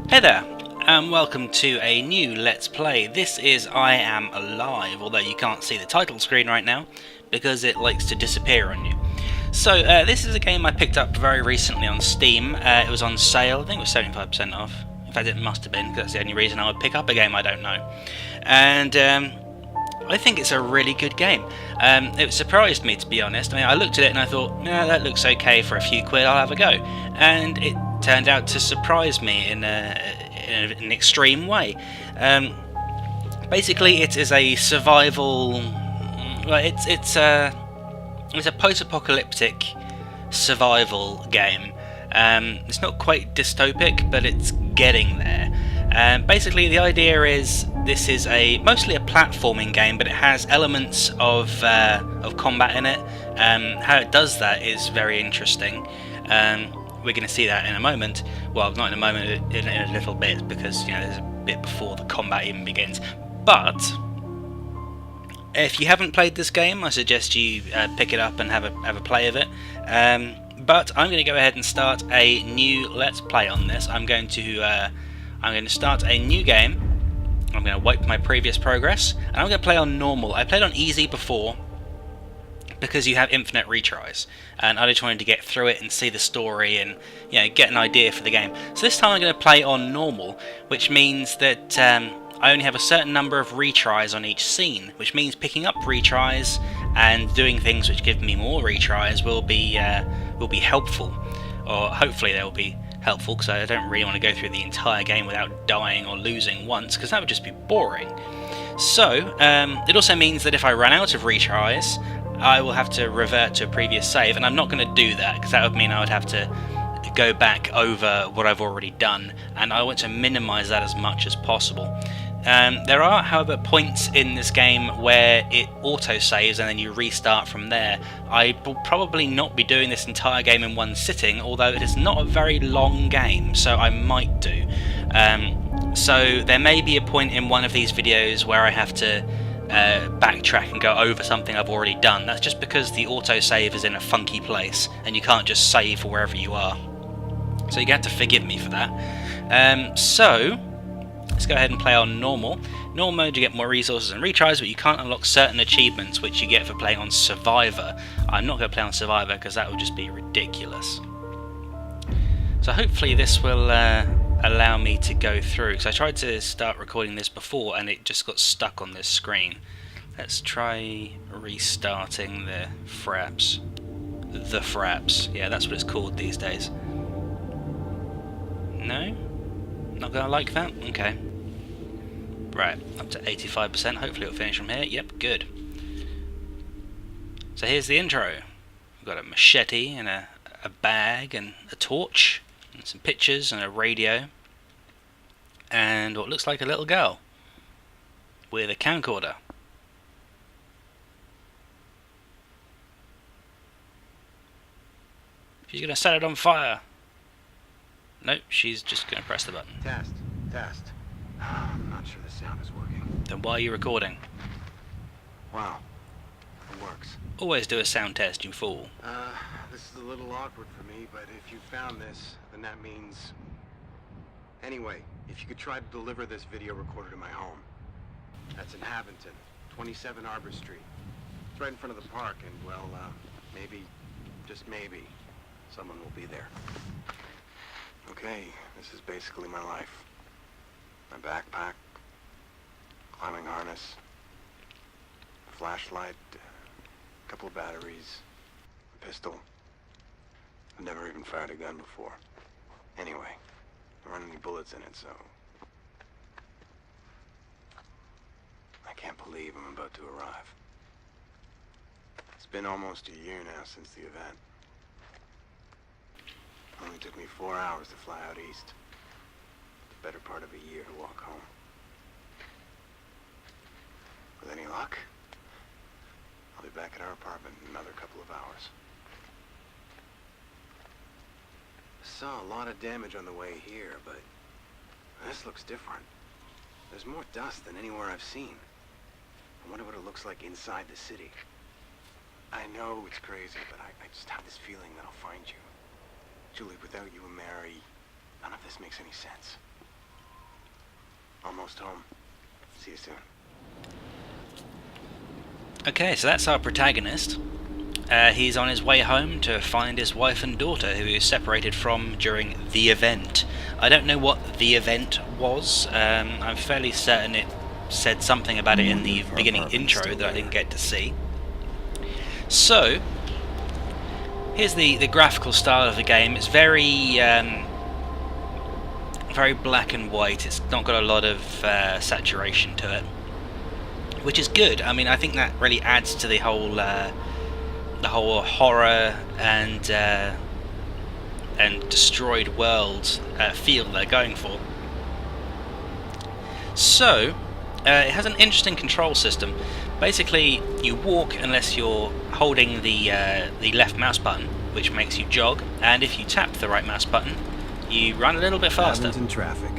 Hey there, and welcome to a new Let's Play. This is I Am Alive, although you can't see the title screen right now because it likes to disappear on you. So this is a game I picked up very recently on Steam. It was on sale, I think it was 75% off. In fact, it must have been, because that's the only reason I would pick up a game I don't know. And I think it's a really good game. It surprised me, to be honest. I mean, I looked at it and I thought, yeah, that looks okay for a few quid, I'll have a go. And it turned out to surprise me in an extreme way. Basically, it is a survival. Well, it's a post-apocalyptic survival game. It's not quite dystopic, but it's getting there. Basically, the idea is this is mostly a platforming game, but it has elements of combat in it. How it does that is very interesting. We're going to see that in a moment. Well, not in a moment, in a little bit, because there's a bit before the combat even begins. But if you haven't played this game, I suggest you pick it up and have a play of it. But I'm going to go ahead and start a new Let's Play on this. I'm going to start a new game. I'm going to wipe my previous progress, and I'm going to play on normal. I played on easy before, because you have infinite retries, and I just wanted to get through it and see the story and get an idea for the game. So this time I'm going to play on normal, which means that I only have a certain number of retries on each scene, which means picking up retries and doing things which give me more retries will be helpful, or hopefully they will be helpful, because I don't really want to go through the entire game without dying or losing once, because that would just be boring. So it also means that if I run out of retries, I will have to revert to a previous save, and I'm not going to do that, because that would mean I would have to go back over what I've already done, and I want to minimise that as much as possible. There are, however, points in this game where it auto-saves and then you restart from there. I will probably not be doing this entire game in one sitting, although it is not a very long game, so I might do. So there may be a point in one of these videos where I have to backtrack and go over something I've already done. That's just because the autosave is in a funky place and you can't just save wherever you are. So you have to forgive me for that. So let's go ahead and play on normal. Normal mode, you get more resources and retries, but you can't unlock certain achievements which you get for playing on Survivor. I'm not going to play on Survivor because that would just be ridiculous. So hopefully this will allow me to go through, because I tried to start recording this before and it just got stuck on this screen. Let's try restarting the fraps. The fraps. Yeah, that's what it's called these days. No? Not gonna like that? Okay. Right, up to 85%. Hopefully it'll finish from here. Yep, good. So here's the intro. We've got a machete and a bag and a torch and some pictures and a radio and what looks like a little girl with a camcorder. She's gonna set it on fire. Nope, she's just gonna press the button. Test. I'm not sure the sound is working. Then why are you recording? Wow, it works. Always do a sound test, you fool. This is a little awkward for me, but if you found this, then that means... Anyway, if you could try to deliver this video recorder to my home. That's in Haventon, 27 Arbor Street. It's right in front of the park, and well, maybe, just maybe, someone will be there. Okay, this is basically my life. My backpack, climbing harness, flashlight, a couple of batteries, a pistol. I've never even fired a gun before. Anyway, there aren't any bullets in it, so... I can't believe I'm about to arrive. It's been almost a year now since the event. Only took me 4 hours to fly out east. The better part of a year to walk home. With any luck, I'll be back at our apartment in another couple of hours. Saw a lot of damage on the way here, but this looks different. There's more dust than anywhere I've seen. I wonder what it looks like inside the city. I know it's crazy, but I just have this feeling that I'll find you. Julie, without you and Mary, none of this makes any sense. Almost home. See you soon. Okay, so that's our protagonist. He's on his way home to find his wife and daughter, who he was separated from during the event. I don't know what the event was. I'm fairly certain it said something about it in the beginning intro that I didn't get to see. So, here's the graphical style of the game. It's very very black and white. It's not got a lot of saturation to it, which is good. I mean, I think that really adds to the whole horror and destroyed world feel they're going for. So, it has an interesting control system. Basically, you walk unless you're holding the left mouse button, which makes you jog, and if you tap the right mouse button, you run a little bit faster. In traffic.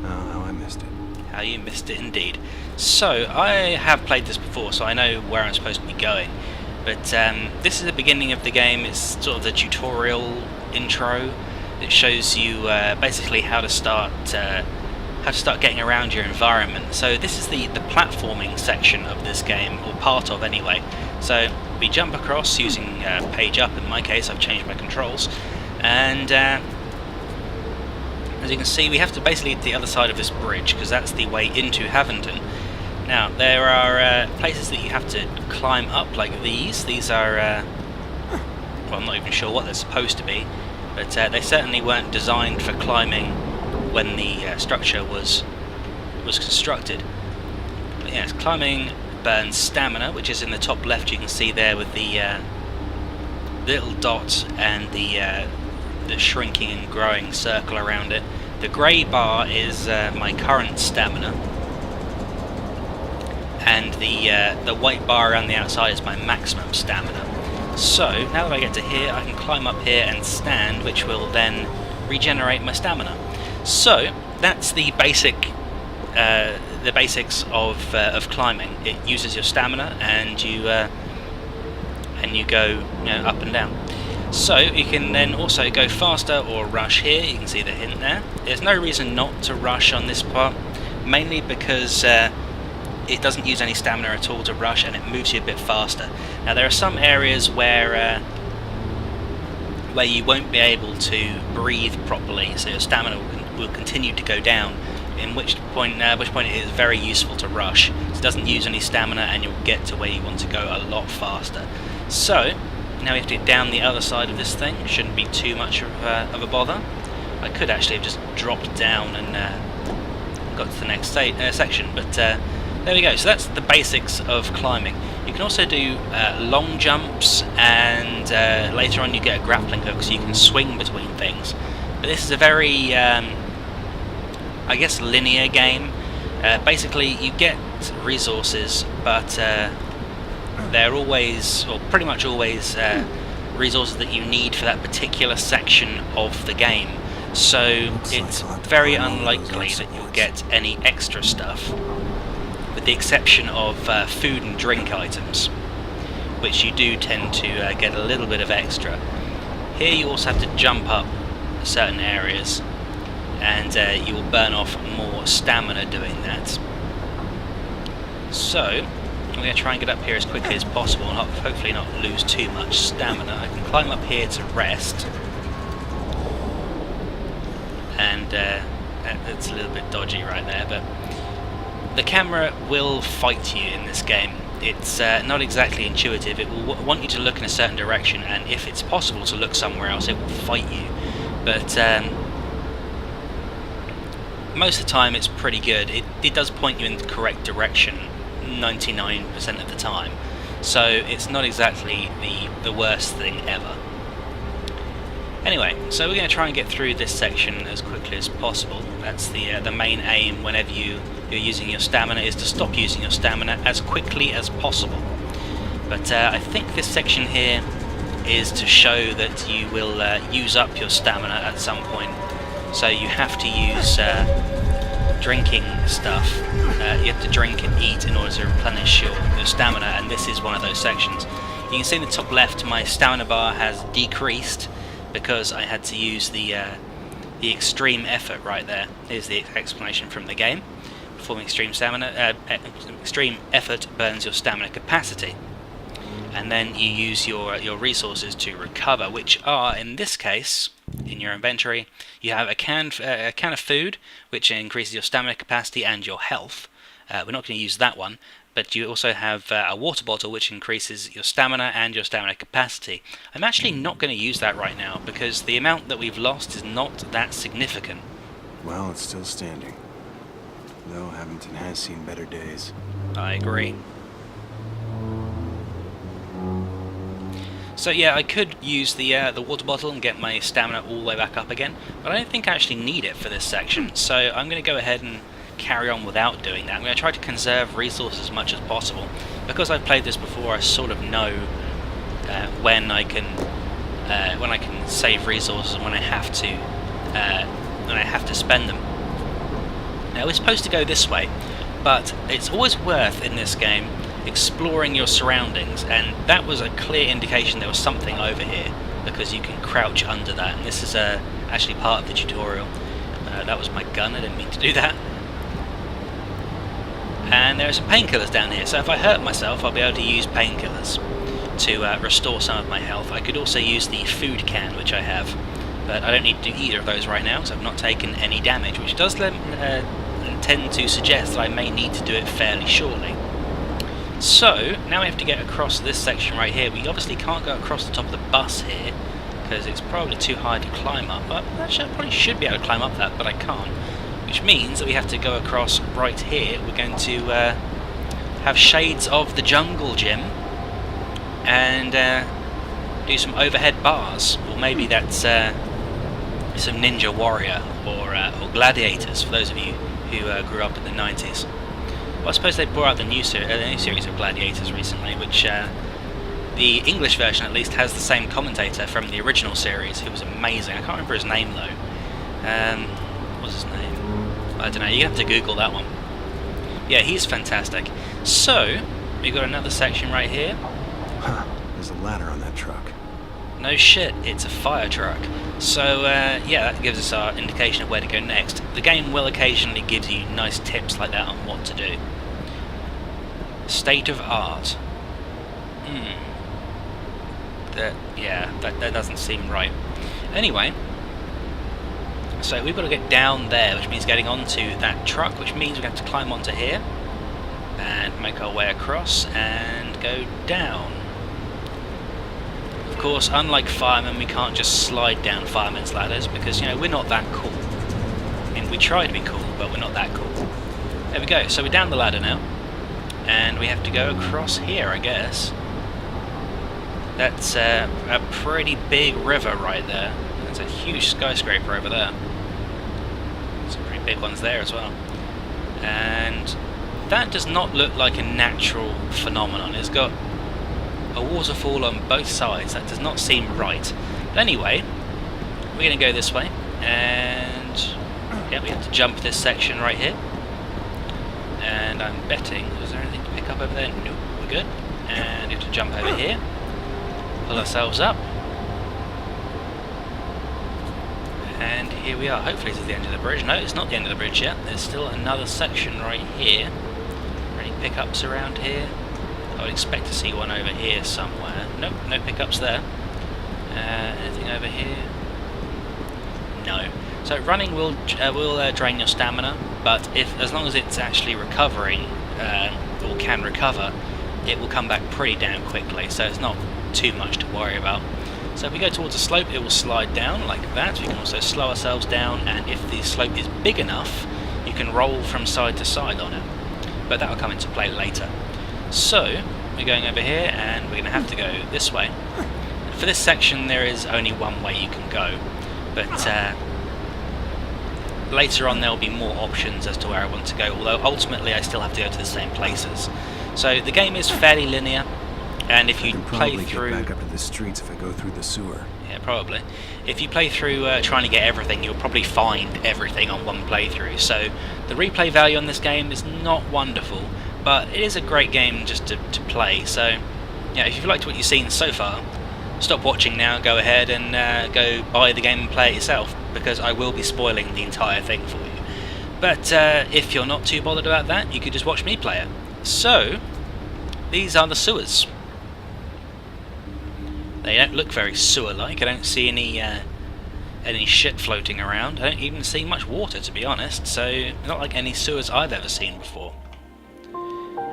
Oh, how I missed it. How you missed it, indeed. So, I have played this before, so I know where I'm supposed to be going. But this is the beginning of the game. It's sort of the tutorial intro. It shows you basically how to start getting around your environment. So this is the platforming section of this game, or part of anyway. So we jump across using page up. In my case, I've changed my controls, and as you can see, we have to basically get to the other side of this bridge because that's the way into Haventon. Now, there are places that you have to climb up, like these. These are, well, I'm not even sure what they're supposed to be, but they certainly weren't designed for climbing when the structure was constructed. But yes, climbing burns stamina, which is in the top left. You can see there with the little dot and the shrinking and growing circle around it. The grey bar is my current stamina, and the white bar around the outside is my maximum stamina. So, now that I get to here, I can climb up here and stand, which will then regenerate my stamina. So, that's the basics of climbing. It uses your stamina, and you go up and down. So, you can then also go faster or rush here. You can see the hint there. There's no reason not to rush on this part, mainly because it doesn't use any stamina at all to rush, and it moves you a bit faster. Now, there are some areas where you won't be able to breathe properly, so your stamina will continue to go down. In which point it is very useful to rush. So it doesn't use any stamina, and you'll get to where you want to go a lot faster. So now we have to get down the other side of this thing. Shouldn't be too much of a bother. I could actually have just dropped down and got to the next section, but there we go. So that's the basics of climbing. You can also do long jumps, and later on you get a grappling hook, so you can swing between things. But this is a very, I guess, linear game. Basically, you get resources, but they're always, or pretty much always, resources that you need for that particular section of the game. So it's very unlikely that you'll get any extra stuff, with the exception of food and drink items, which you do tend to get a little bit of extra. Here you also have to jump up certain areas, and you will burn off more stamina doing that. So we're going to try and get up here as quickly as possible and hopefully not lose too much stamina. I can climb up here to rest, and it's a little bit dodgy right there, but the camera will fight you in this game. It's not exactly intuitive. It will want you to look in a certain direction, and if it's possible to look somewhere else, it will fight you. But most of the time it's pretty good. It does point you in the correct direction 99% of the time, so it's not exactly the worst thing ever. Anyway, so we're going to try and get through this section as quickly as possible. That's the main aim whenever you're using your stamina, is to stop using your stamina as quickly as possible. But I think this section here is to show that you will use up your stamina at some point. So you have to use drinking stuff. You have to drink and eat in order to replenish your stamina, and this is one of those sections. You can see in the top left my stamina bar has decreased because I had to use the the extreme effort right there. Here's the explanation from the game. Performing extreme effort burns your stamina capacity, and then you use your resources to recover, which are, in this case, in your inventory, you have a can of food, which increases your stamina capacity and your health. We're not going to use that one, but you also have a water bottle, which increases your stamina and your stamina capacity. I'm actually not going to use that right now, because the amount that we've lost is not that significant. Well, it's still standing. Though Hamilton has seen better days. I agree. So yeah, I could use the water bottle and get my stamina all the way back up again, but I don't think I actually need it for this section, so I'm going to go ahead and carry on without doing that. I'm going to try to conserve resources as much as possible. Because I've played this before, I sort of know when I can save resources and when I have to spend them. Now we're supposed to go this way, but it's always worth in this game exploring your surroundings, and that was a clear indication there was something over here, because you can crouch under that, and this is actually part of the tutorial. That was my gun, I didn't mean to do that. And there are some painkillers down here, so if I hurt myself I'll be able to use painkillers to restore some of my health. I could also use the food can, which I have, but I don't need to do either of those right now, so I've not taken any damage, which does tend to suggest that I may need to do it fairly shortly. So, now we have to get across this section right here. We obviously can't go across the top of the bus here, because it's probably too high to climb up. But actually, I probably should be able to climb up that, but I can't. Which means that we have to go across right here. We're going to have shades of the jungle gym, and do some overhead bars. Or maybe that's some Ninja Warrior, or Gladiators, for those of you who grew up in the 90s. Well, I suppose they brought out the new series of Gladiators recently, which the English version at least has the same commentator from the original series, who was amazing. I can't remember his name though. What was his name? I don't know, you have to Google that one. Yeah, he's fantastic. So, we've got another section right here. Huh, there's a ladder on that truck. No shit, it's a fire truck. So, yeah, that gives us our indication of where to go next. The game will occasionally give you nice tips like that on what to do. State of art. That doesn't seem right. Anyway, so we've got to get down there, which means getting onto that truck, which means we have to climb onto here and make our way across and go down. Of course, unlike firemen, we can't just slide down firemen's ladders, because, you know, we're not that cool. I mean, we try to be cool, but we're not that cool. There we go, so we're down the ladder now, and we have to go across here, I guess. That's a pretty big river right there. There's a huge skyscraper over there. Some pretty big ones there as well. And that does not look like a natural phenomenon. It's got a waterfall on both sides. That does not seem right. But anyway, we're going to go this way, and yeah, we have to jump this section right here. And I'm betting, is there anything to pick up over there? Nope, we're good. And we have to jump over here, pull ourselves up, and here we are. Hopefully this is the end of the bridge. No, it's not the end of the bridge yet. There's still another section right here. Any pickups around here? I would expect to see one over here somewhere. Nope, no pickups there. Anything over here? No. So running will drain your stamina, but as long as it's actually recovering, or can recover, it will come back pretty damn quickly, so it's not too much to worry about. So if we go towards a slope, it will slide down like that. We can also slow ourselves down, and if the slope is big enough, you can roll from side to side on it. But that will come into play later. So, we're going over here, and we're going to have to go this way. For this section, there is only one way you can go, but later on there will be more options as to where I want to go, although ultimately I still have to go to the same places. So the game is fairly linear, and if you play through... get back up to the streets if I go through the sewer. Yeah, probably. If you play through trying to get everything, you'll probably find everything on one playthrough. So the replay value on this game is not wonderful, but it is a great game just to play. So yeah, if you've liked what you've seen so far, stop watching now, go ahead and go buy the game and play it yourself, because I will be spoiling the entire thing for you. But if you're not too bothered about that, you could just watch me play it. So, these are the sewers. They don't look very sewer-like. I don't see any shit floating around. I don't even see much water, to be honest, so not like any sewers I've ever seen before.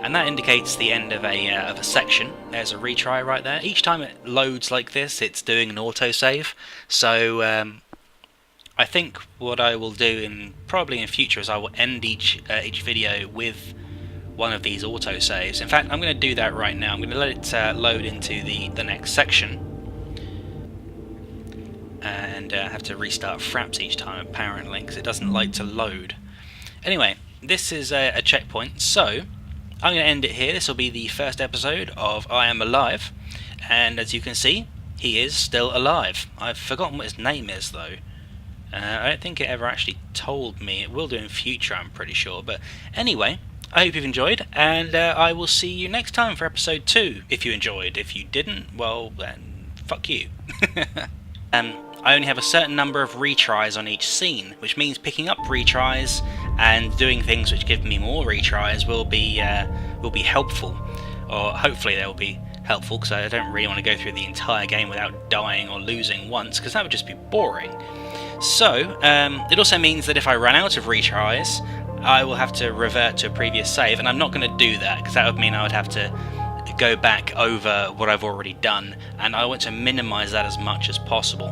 And that indicates the end of a section. There's a retry right there. Each time it loads like this, it's doing an autosave. So I think what I will do probably in future is I will end each video with one of these autosaves. In fact, I'm going to do that right now. I'm going to let it load into the next section. And have to restart fraps each time apparently, because it doesn't like to load. Anyway, this is a checkpoint, so I'm going to end it here. This will be the first episode of I Am Alive, and as you can see, he is still alive. I've forgotten what his name is though. I don't think it ever actually told me. It will do in future, I'm pretty sure. But anyway, I hope you've enjoyed, and I will see you next time for episode 2, if you enjoyed. If you didn't, well then, fuck you. I only have a certain number of retries on each scene, which means picking up retries and doing things which give me more retries will be helpful, or hopefully they will be helpful, because I don't really want to go through the entire game without dying or losing once, because that would just be boring. So it also means that if I run out of retries, I will have to revert to a previous save, and I'm not going to do that, because that would mean I would have to go back over what I've already done, and I want to minimise that as much as possible.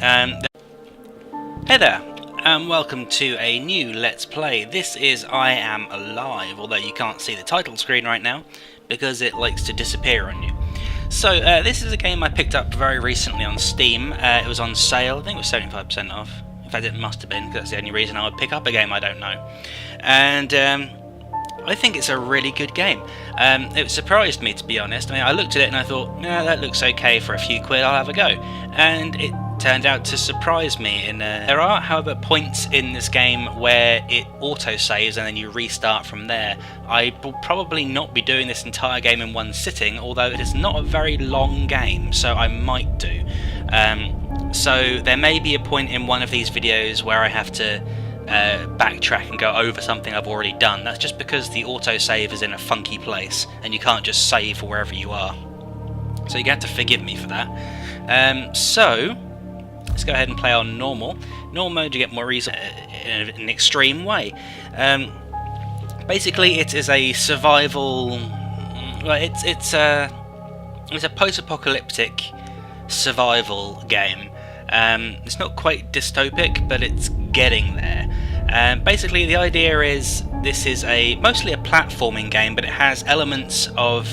Hey there, and welcome to a new Let's Play. This is I Am Alive, although you can't see the title screen right now because it likes to disappear on you. So this is a game I picked up very recently on Steam. It was on sale. I think it was 75% off. In fact, it must have been, because that's the only reason I would pick up a game I don't know. And I think it's a really good game. It surprised me, to be honest. I mean, I looked at it and I thought, yeah, that looks okay for a few quid, I'll have a go. And it turned out to surprise me. There are, however, points in this game where it auto-saves and then you restart from there. I will probably not be doing this entire game in one sitting, although it is not a very long game, so I might do. So there may be a point in one of these videos where I have to backtrack and go over something I've already done. That's just because the autosave is in a funky place and you can't just save wherever you are. So you have to forgive me for that. So let's go ahead and play on normal. Normal mode, you get more reason in an extreme way. Basically, it is a survival. Well, it's a post-apocalyptic survival game. It's not quite dystopic, but it's getting there. Basically, the idea is this is mostly a platforming game, but it has elements of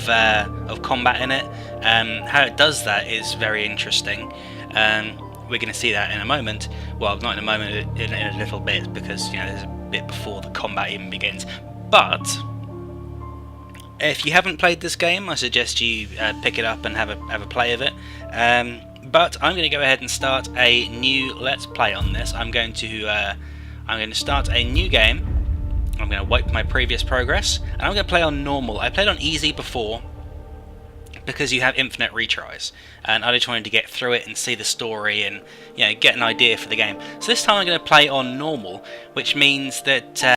combat in it. How it does that is very interesting. We're going to see that in a moment. Well, not in a moment, in a little bit, because there's a bit before the combat even begins. But if you haven't played this game, I suggest you pick it up and have a play of it. But I'm going to go ahead and start a new Let's Play on this. I'm going to start a new game. I'm going to wipe my previous progress, and I'm going to play on normal. I played on easy before because you have infinite retries, and I just wanted to get through it and see the story and get an idea for the game. So this time I'm going to play on normal, which means that